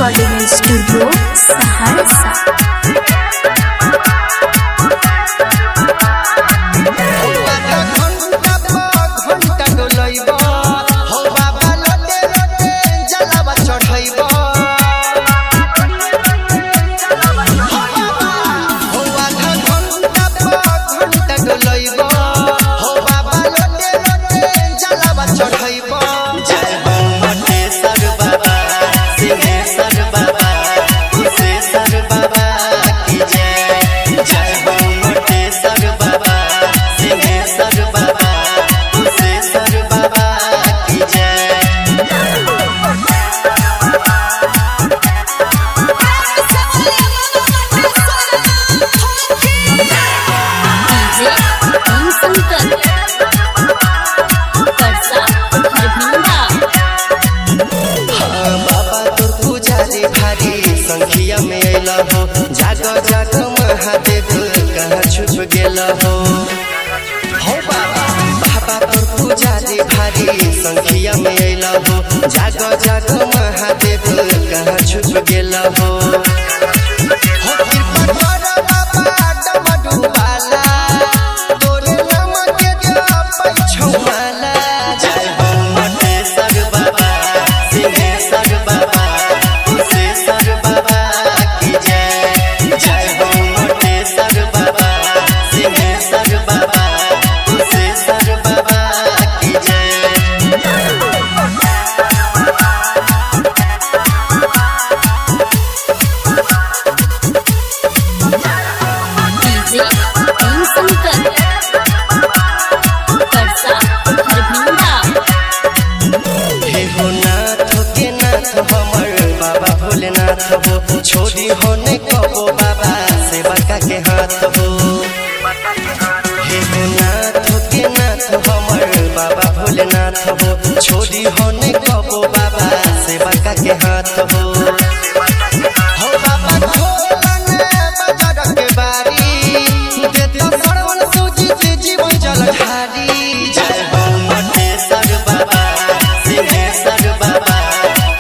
Recording studio Saharsa. संखिया में अला हो जाग जाग महादेव कहाँ छुप गेला हो बाबा तोर पूजा दे भारी संखिया में अला हो जाग जाग महादेव कहाँ छुप गेला हो छोड़ी होने कबो बाबा सेवा के हाथ हो हे नाथ के नाथ हमर बाबा भोलेनाथ हो छोड़ी होने कबो बाबा सेवा के हाथ हो बाबा बजार के बारी देता सरवन सुजीत जीवन जलधारी जय हो मटेश्वर बाबा सिंहेश्वर बाबा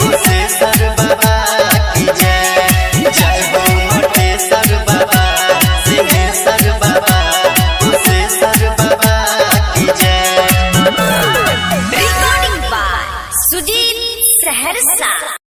कुशेश्वर बाबा सुजीत सहरसा।